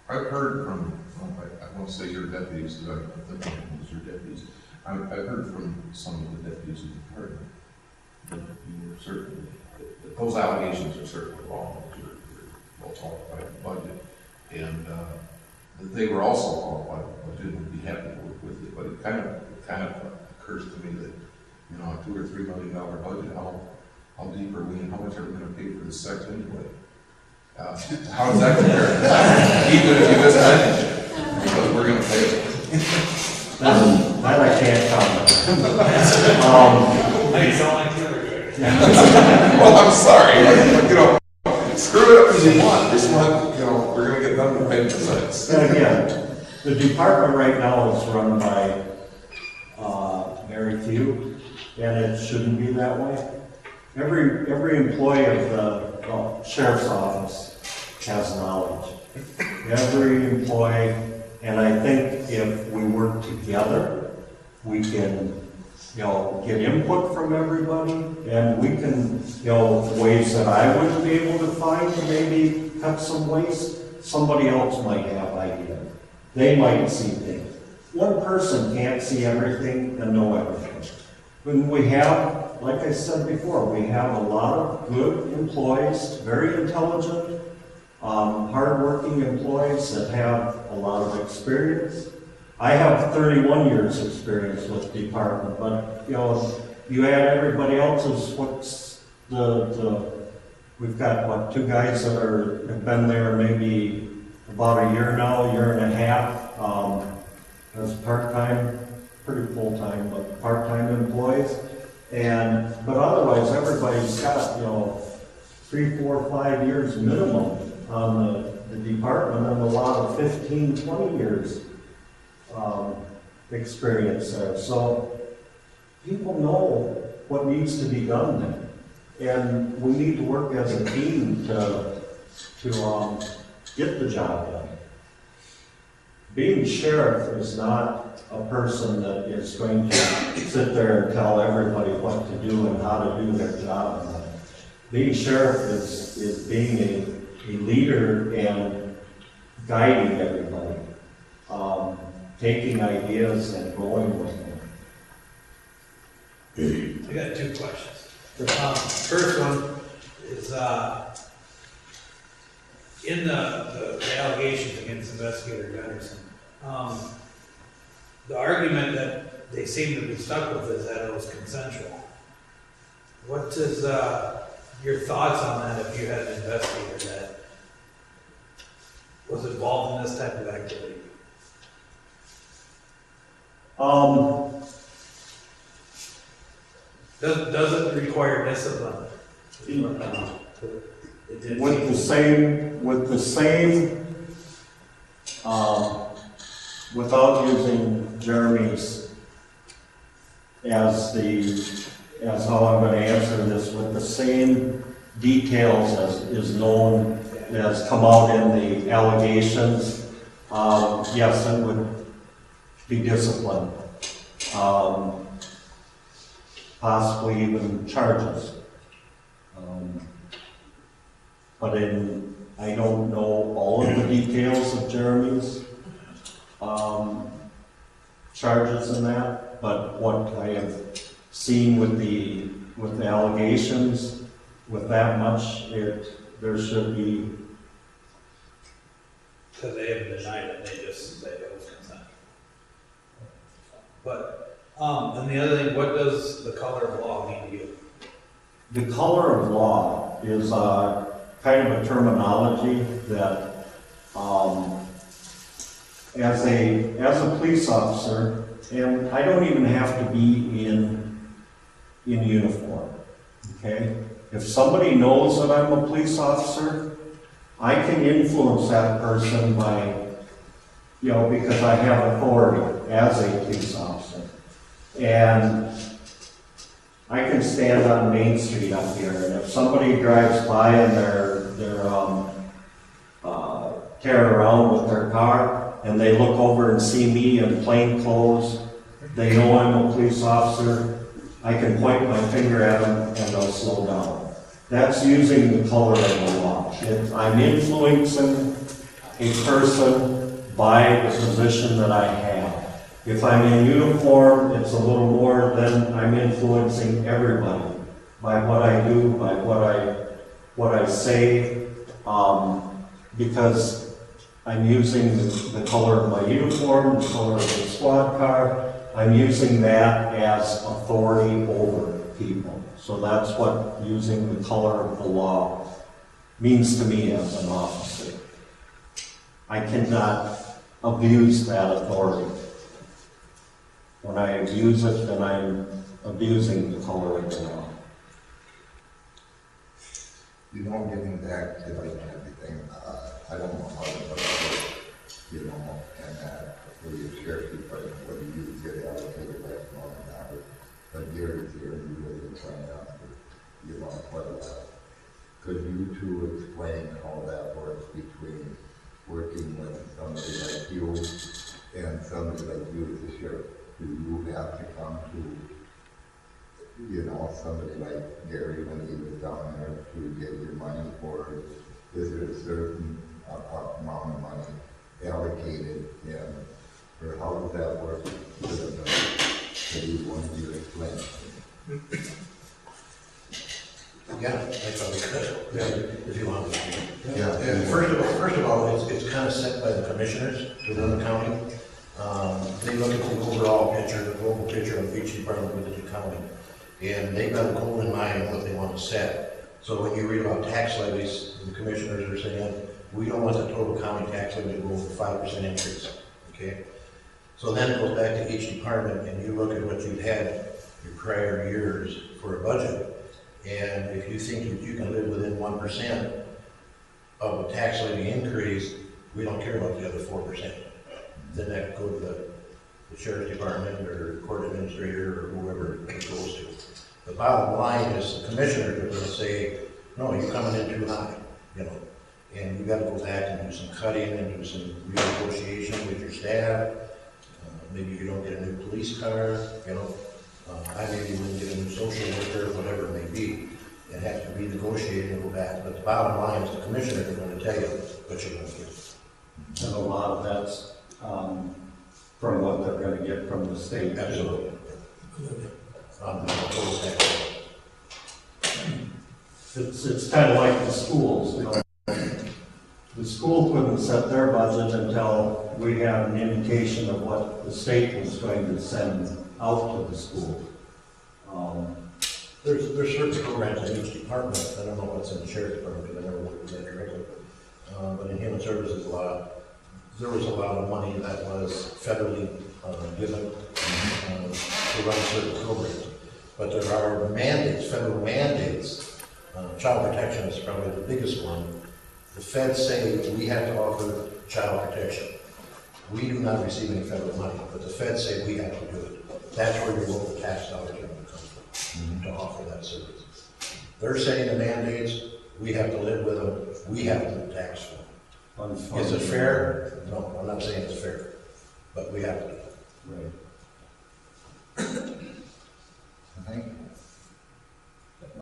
I've heard from, well, I won't say your deputies, because I don't think it was your deputies. I've heard from some of the deputies in the department that you were certainly, that those allegations are certainly wrong, that you're well qualified in the budget, and that they were also qualified in the budget and would be happy to work with you. But it kind of occurs to me that, you know, a $2 or $3 million budget, how deep are we and how much are we going to pay for the sex anyway? How does that compare? Even if you miss it, because we're going to pay it. That I can't comment. Hey, it's all like the other guy. Well, I'm sorry, but, you know, screw it up as you want. This one, you know, we're going to get them to pay for sex. And again, the department right now is run by very few, and it shouldn't be that way. Every employee of the sheriff's office has knowledge. Every employee, and I think if we work together, we can, you know, get input from everybody, and we can, you know, ways that I wouldn't be able to find to maybe cut some waste, somebody else might have ideas. They might see things. One person can't see everything and know everything. When we have, like I said before, we have a lot of good employees, very intelligent, hardworking employees that have a lot of experience. I have 31 years experience with the department, but you know, you add everybody else's, what's we've got what, 2 guys that have been there maybe about a year now, year and a half, as part-time, pretty full-time, but part-time employees. But otherwise, everybody's got, you know, 3, 4, 5 years minimum on the department, and a lot of 15, 20 years experience there. So people know what needs to be done there. And we need to work as a team to get the job done. Being sheriff is not a person that is going to sit there and tell everybody what to do and how to do their job. Being sheriff is being a leader and guiding everybody, taking ideas and going with them. I got 2 questions. First one is, in the allegations against Investigator Gunderson, the argument that they seem to be stuck with is that it was consensual. What is your thoughts on that if you had an investigator that was involved in this type of activity? Does it require discipline? With the same, without using Jeremy's as how I'm going to answer this, with the same details as is known, as come out in the allegations, yes, it would be disciplined. Possibly even charges. But I don't know all of the details of Jeremy's charges in that, but what I have seen with the allegations, with that much, there should be. Because they haven't denied it, they just say it was consent. But, and the other thing, what does the color of law mean to you? The color of law is kind of a terminology that, as a police officer, and I don't even have to be in uniform, okay? If somebody knows that I'm a police officer, I can influence that person by, you know, because I have authority as a police officer. And I can stand on Main Street up here, and if somebody drives by and they're tearing around with their car, and they look over and see me in plain clothes, they know I'm a police officer, I can point my finger at them and they'll slow down. That's using the color of the law. I'm influencing a person by the position that I have. If I'm in uniform, it's a little more, then I'm influencing everybody by what I do, by what I say, because I'm using the color of my uniform, the color of the squad car. I'm using that as authority over people. So that's what using the color of the law means to me as an officer. I cannot abuse that authority. When I abuse it, then I'm abusing the color of the law. You know, getting back to like everything, I don't know how to work, you know, and for your sheriff's department, whether you get allocated that $1 but year to year, you really sign up for, you know, quite a while. Could you two explain how that works between working with somebody like you and somebody like you as a sheriff? Do you have to come to, you know, somebody like Gary when he was down there to get your money, or is there a certain amount of money allocated, and or how does that work? Maybe one of you explain. Yeah, I probably could, if you want to. Yeah. And first of all, it's kind of set by the commissioners within the county. They look at the overall picture, the global picture of each department within the county. And they've got a goal in mind of what they want to set. So when you read about tax levies, the commissioners are saying, we don't want the total county tax levy to go over 5% increase, okay? So then it goes back to each department, and you look at what you've had your prior years for a budget, and if you think that you can live within 1% of a tax levy increase, we don't care about the other 4%. Then that could go to the sheriff's department or court administrator or whoever it goes to. The bottom line is the commissioners are going to say, no, you're coming in too high, you know, and you got to go back and do some cutting and do some renegotiation with your staff. Maybe you don't get a new police car, you know. I maybe wouldn't get a new social worker, whatever it may be. It has to be negotiated and go back. But the bottom line is the commissioners are going to tell you what you're going to get. And a lot of that's from what they're going to get from the state. Absolutely. On the total tax. It's kind of like the schools, you know. The school couldn't set their budget until we had an indication of what the state was going to send out to the school. There's certain programs in each department. I don't know what's in the sheriff's department because I never worked with that directly. But in human services, there was a lot of money that was federally given to run certain programs. But there are mandates, federal mandates. Child protection is probably the biggest one. The feds say that we have to offer child protection. We do not receive any federal money, but the feds say we have to do it. That's where your local tax dollars are going to come from, to offer that service. They're setting the mandates, we have to live with them, we have to tax for them. Is it fair? No, I'm not saying it's fair, but we have to do it. Right.